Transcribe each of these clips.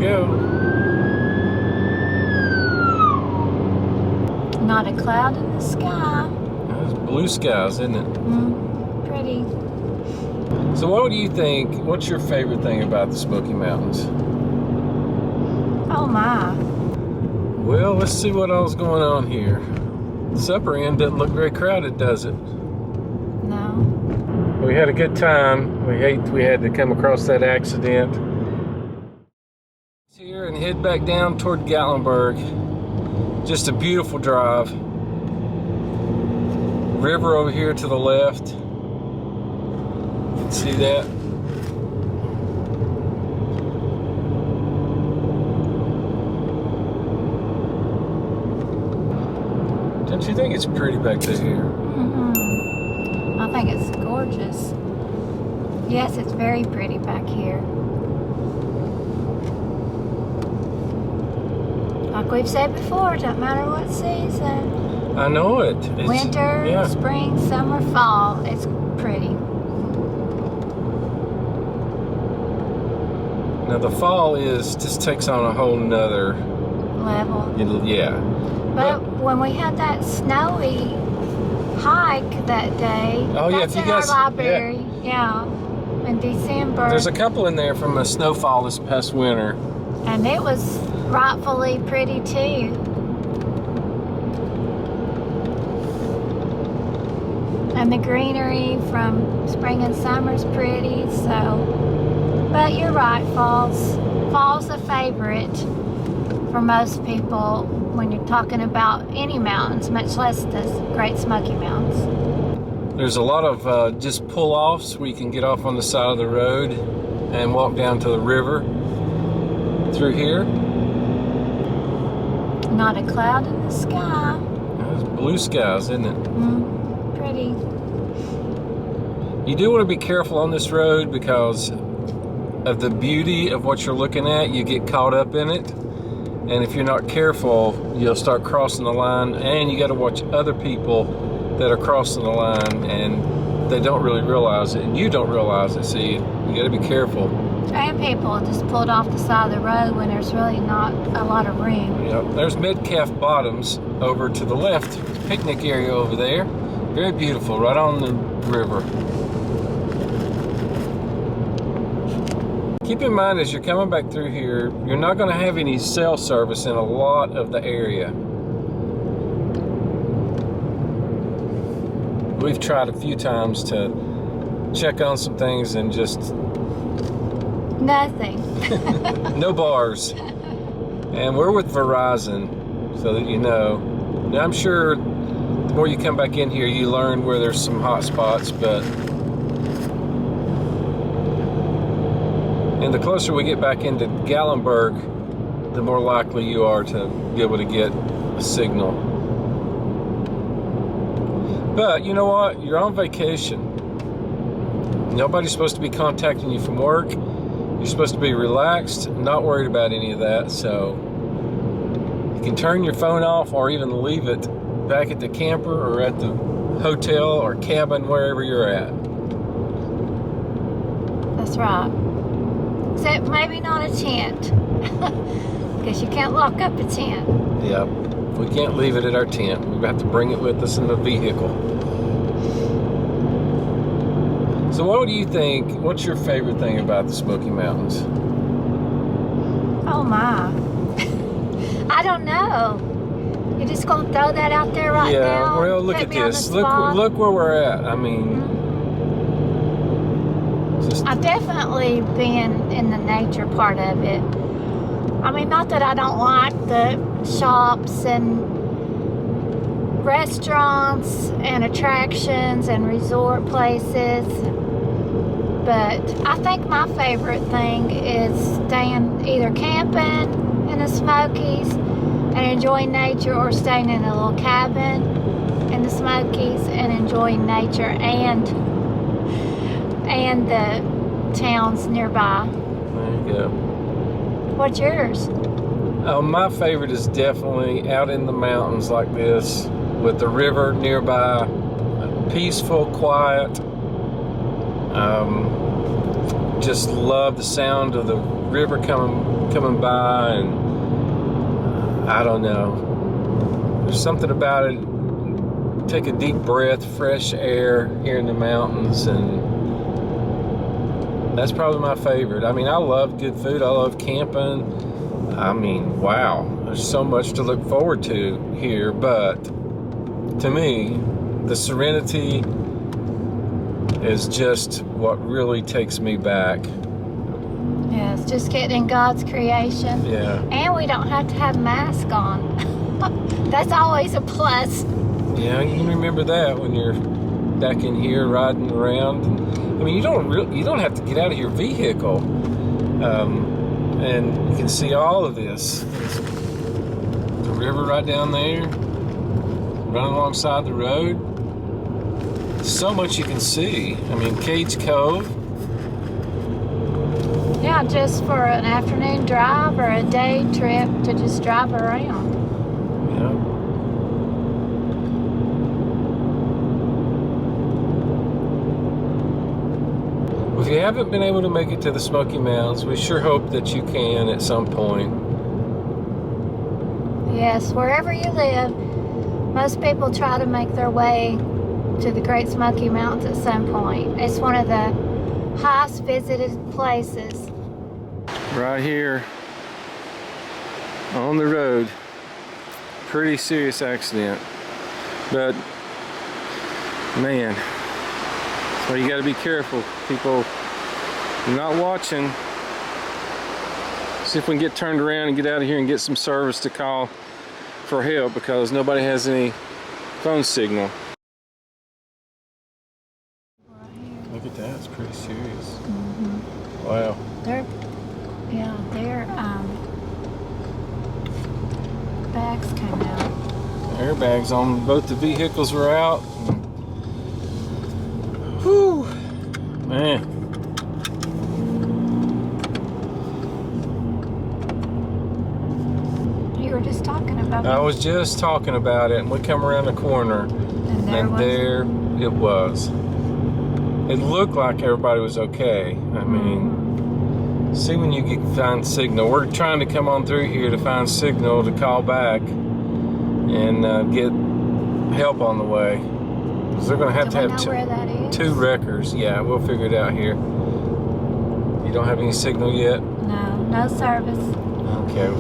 go. Not a cloud in the sky. It's blue skies, isn't it? Pretty. So what do you think, what's your favorite thing about the Smoky Mountains? Oh my. Well, let's see what all's going on here. This upper end doesn't look very crowded, does it? No. We had a good time. We hate we had to come across that accident. Here and head back down toward Gatlinburg. Just a beautiful drive. River over here to the left. You can see that. Don't you think it's pretty back there? I think it's gorgeous. Yes, it's very pretty back here. Like we've said before, it doesn't matter what season. I know it. It's, winter, yeah. spring, summer, fall. It's pretty. Now the fall just takes on a whole nother Level. yeah. But when we had that snowy hike that day, Oh, yeah, that's if you in guys- our library. Yeah. In December. There's a couple in there from a snowfall this past winter. And it was rightfully pretty too. And the greenery from spring and summer's pretty, so. But you're right, fall's a favorite for most people when you're talking about any mountains, much less the Great Smoky Mountains. There's a lot of just pull-offs where you can get off on the side of the road and walk down to the river through here. Not a cloud in the sky. It's blue skies, isn't it? Pretty. You do want to be careful on this road because of the beauty of what you're looking at. You get caught up in it, and if you're not careful, you'll start crossing the line, and you got to watch other people that are crossing the line, and they don't really realize it, and you don't realize it, so you got to be careful. And people just pulled off the side of the road when there's really not a lot of room. Yep. There's Metcalf Bottoms over to the left, picnic area over there. Very beautiful, right on the river. Keep in mind as you're coming back through here, you're not going to have any cell service in a lot of the area. We've tried a few times to check on some things and just Nothing. no bars. And we're with Verizon, so that you know. Now I'm sure the more you come back in here, you learn where there's some hot spots, but and the closer we get back into Gatlinburg, the more likely you are to be able to get a signal. But you know what? You're on vacation. Nobody's supposed to be contacting you from work. You're supposed to be relaxed, not worried about any of that. So you can turn your phone off or even leave it back at the camper or at the hotel or cabin, wherever you're at. That's right. Except maybe not a tent. Because you can't lock up a tent. Yep. We can't leave it at our tent. We have to bring it with us in the vehicle. So what do you think, what's your favorite thing about the Smoky Mountains? Oh my. I don't know. You're just going to throw that out there right now? Yeah, well, look Put at me on the this. spot? Look where we're at. I mean, just I've definitely been in the nature part of it. I mean, not that I don't like the shops and restaurants and attractions and resort places, but I think my favorite thing is staying either camping in the Smokies and enjoying nature, or staying in a little cabin in the Smokies and enjoying nature and the towns nearby. there you go. What's yours? My favorite is definitely out in the mountains like this with the river nearby, just love the sound of the river coming by, and I don't know. There's something about it. Take a deep breath, fresh air here in the mountains, and that's probably my favorite. I mean, I love good food. I love camping. I mean, wow, there's so much to look forward to here, but to me, the serenity is just what really takes me back. Yeah, it's just getting in God's creation. Yeah. And we don't have to have masks on. That's always a plus. Yeah, you can remember that when you're back in here riding around. I mean, you don't have to get out of your vehicle, and you can see all of this. The river right down there, running alongside the road. So much you can see. I mean, Cage Cove. Yeah, just for an afternoon drive or a day trip to just drive around. Yeah. If you haven't been able to make it to the Smoky Mountains, we sure hope that you can at some point. Yes, wherever you live, most people try to make their way to the Great Smoky Mountains at some point. It's one of the highest visited places. Right here on the road. Pretty serious accident. But man, so you got to be careful. People are not watching. See if we can get turned around and get out of here and get some service to call for help, because nobody has any phone signal. Look at that, it's pretty serious. Mm-hmm. Wow. Their bags came out. Airbags on both the vehicles were out. Whew, man. You were just talking about it. I was just talking about it, and we come around the corner, and there it was. It looked like everybody was okay. I mean, see when you find signal. We're trying to come on through here to find signal to call back and get help on the way. Because they're going to have two wreckers. Yeah, we'll figure it out here. You don't have any signal yet? No, no service. Okay.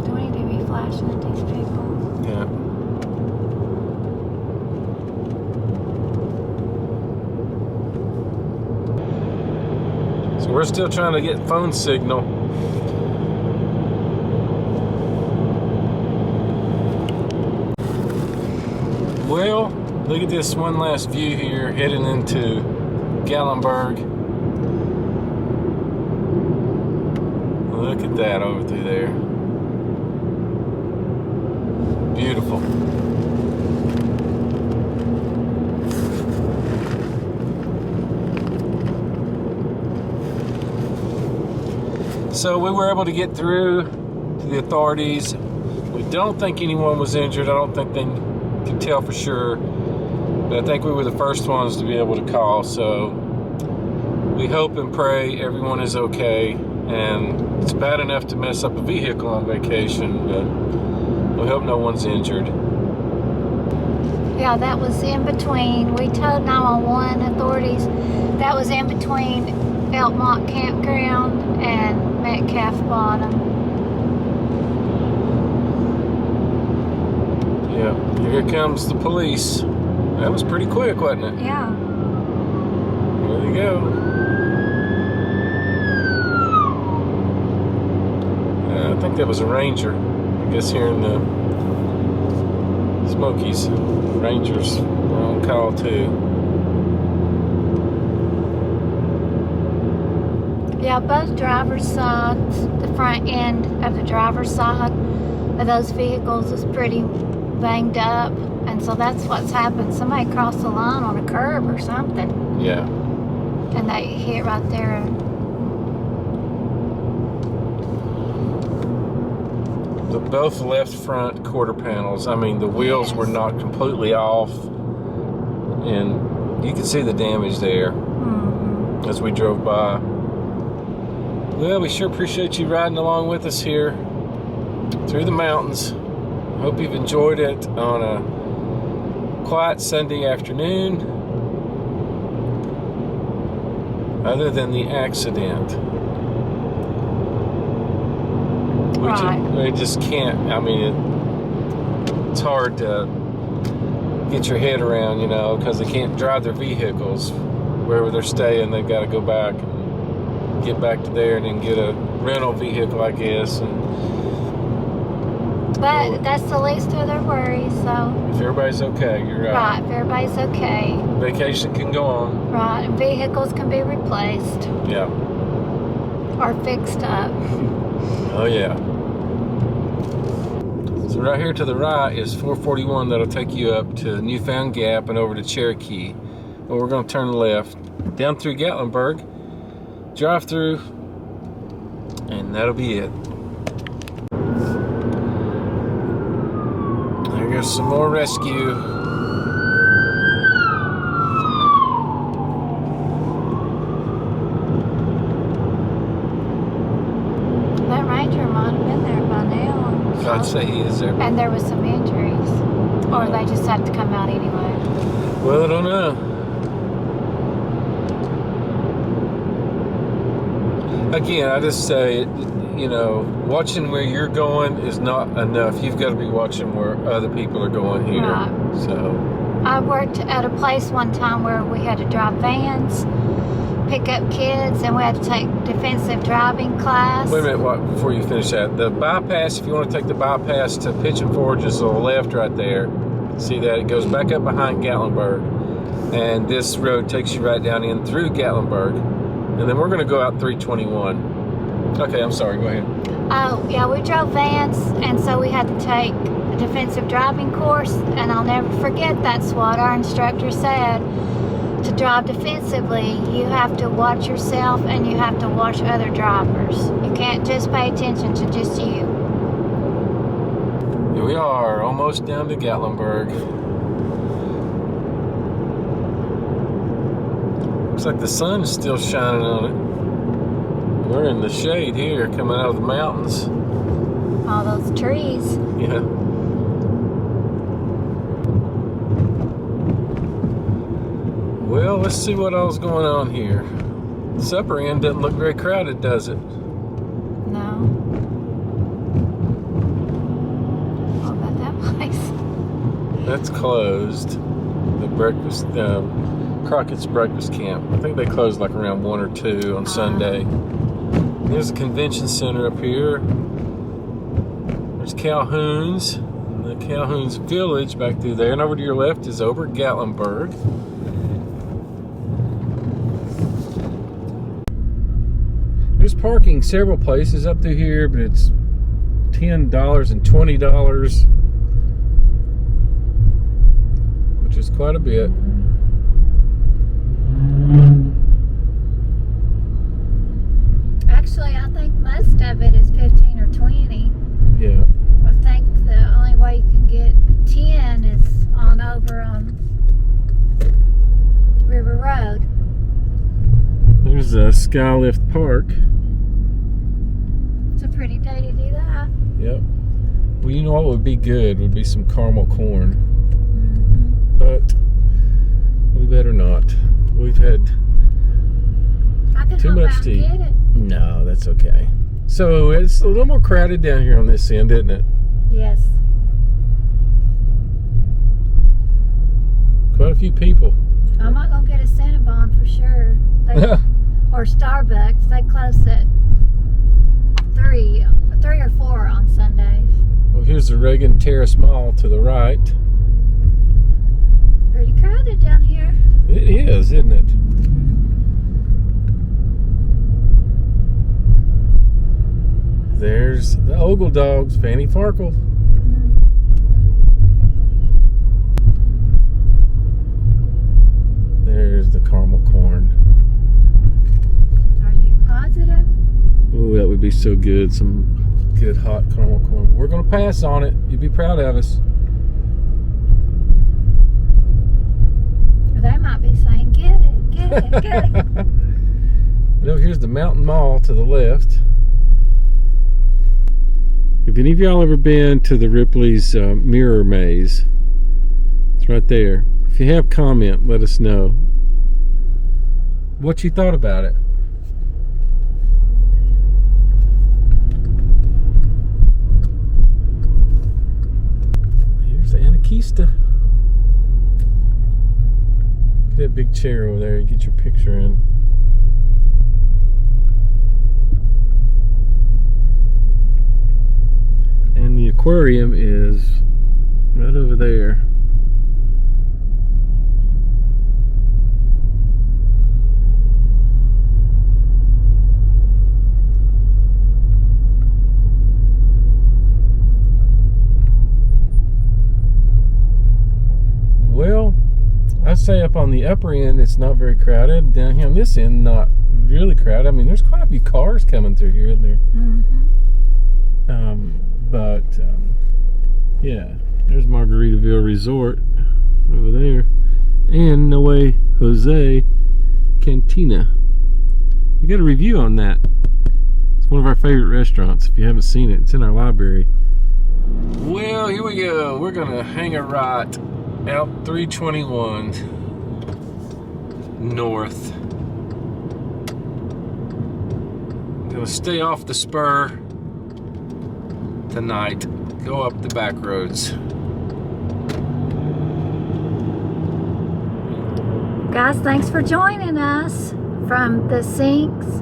Do we need to be flashing at these people? Yeah. So we're still trying to get phone signal. Well, look at this one last view here, heading into Gatlinburg. Look at that over through there. Beautiful. So we were able to get through to the authorities. We don't think anyone was injured. I don't think they could tell for sure, but I think we were the first ones to be able to call. So we hope and pray everyone is okay, and it's bad enough to mess up a vehicle on vacation, but we hope no one's injured. Yeah, that was in between. We told 911 authorities that was in between Elkmont Campground and Metcalf Bottom. Yeah, here comes the police. That was pretty quick, wasn't it? Yeah. There they go. I think that was a ranger. I guess here in the Smokies, rangers were on call too. Yeah, both driver's sides, the front end of the driver's side of those vehicles is pretty banged up, and so that's what's happened. Somebody crossed the line on a curb or something. Yeah. And they hit right there. Both left front quarter panels. I mean, the wheels were not completely off. And you can see the damage there as we drove by. Well, we sure appreciate you riding along with us here through the mountains. Hope you've enjoyed it on a quiet Sunday afternoon, other than the accident. We just can't, I mean, it's hard to get your head around, you know, because they can't drive their vehicles wherever they're staying. They've got to go back and get back to there and then get a rental vehicle, I guess. But that's the least of their worries, so. If everybody's okay, you're right. Right, if everybody's okay. Vacation can go on. Right, and vehicles can be replaced. Yeah. Or fixed up. Oh, yeah. So right here to the right is 441 that'll take you up to Newfound Gap and over to Cherokee. Well, we're going to turn left down through Gatlinburg, drive through, and that'll be it. There goes some more rescue. That ranger might have been there by now. I'd say he is there. And there was some injuries. Or they just had to come out anyway. Well, I don't know. Again, I just say, you know, watching where you're going is not enough. You've got to be watching where other people are going here. Right. So I worked at a place one time where we had to drive vans, pick up kids, and we had to take defensive driving class. wait a minute, before you finish that, the bypass, if you want to take the bypass to Pigeon Forge, is on the left right there. See that? It goes back up behind Gatlinburg, and this road takes you right down in through Gatlinburg, and then we're going to go out 321. Okay, I'm sorry, go ahead. Oh, yeah, we drove vans, and so we had to take a defensive driving course, and I'll never forget that's what our instructor said. To drive defensively, you have to watch yourself and you have to watch other drivers. You can't just pay attention to just you. Here we are, almost down to Gatlinburg. Looks like the sun is still shining on it. We're in the shade here, coming out of the mountains. All those trees. Yeah. Well, let's see what all's going on here. This upper end doesn't look very crowded, does it? No. What about that place? That's closed. The breakfast, Crockett's breakfast camp. I think they closed like around 1 or 2 on Sunday. There's a convention center up here. There's Calhoun's. And the Calhoun's Village back through there. And over to your left is over at Gatlinburg. There's parking several places up through here, but it's $10 and $20, which is quite a bit. Actually, I think most of it is 15 or 20. Yeah. I think the only way you can get 10 is on over on River Road. There's a Skylift Park. It's a pretty day to do that. Yep. Well, you know what would be good would be some caramel corn. Mm-hmm. But we better not. We've had too much to eat. Get it. No, that's okay. So it's a little more crowded down here on this end, isn't it? Yes. Quite a few people. I'm not gonna get a Cinnabon for sure. Or Starbucks. They close at 3 or 4 on Sundays. Well, here's the Reagan Terrace Mall to the right. Pretty crowded down here. It is, isn't it? There's the Ogle Dogs, Fanny Farkle. There's the caramel corn. Are you positive? Oh, that would be so good. Some good hot caramel corn. We're going to pass on it. You'd be proud of us. Good. And over here's the Mountain Mall to the left. If any of y'all ever been to the Ripley's Mirror Maze, it's right there. If you have comment, let us know what you thought about it. Here's the Anarchista. Get that big chair over there and get your picture in. And the aquarium is right over there. Well, I'd say up on the upper end it's not very crowded. Down here on this end, not really crowded. I mean, there's quite a few cars coming through here, isn't there? Yeah, there's Margaritaville Resort over there, and Noe Jose Cantina. We got a review on that. It's one of our favorite restaurants. If you haven't seen it, it's in our library. Well, here we go. We're gonna hang a right out 321 north. Gonna stay off the spur tonight. Go up the back roads. Guys, thanks for joining us from the Sinks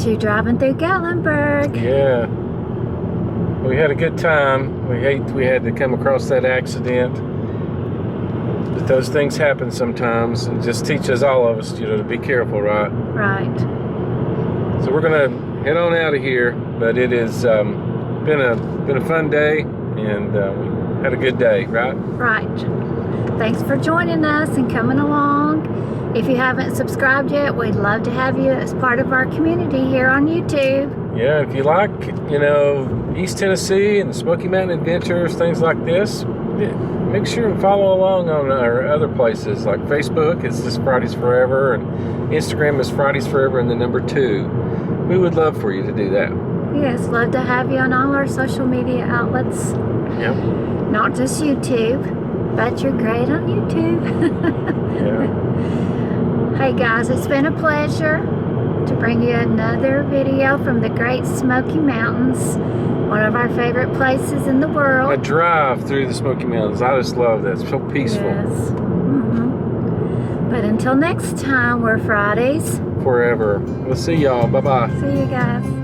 to driving through Gatlinburg. Yeah. We had a good time. We hate we had to come across that accident. But those things happen sometimes, and just teaches all of us, to be careful, right? Right. So we're gonna head on out of here, but it has been a fun day, and we had a good day, right? Right. Thanks for joining us and coming along. If you haven't subscribed yet, we'd love to have you as part of our community here on YouTube. Yeah, if you like, East Tennessee and the Smoky Mountain Adventures, things like this, make sure and follow along on our other places, like Facebook, it's just Fridays Forever, and Instagram is Fridays Forever and the number 2. We would love for you to do that. Yes, love to have you on all our social media outlets. Yeah. Not just YouTube, but you're great on YouTube. Yeah. Hey guys, it's been a pleasure to bring you another video from the Great Smoky Mountains, one of our favorite places in the world. A drive through the Smoky Mountains. I just love that. It's so peaceful. Yes. But until next time, we're Fridays Forever. We'll see y'all. Bye-bye. See you guys.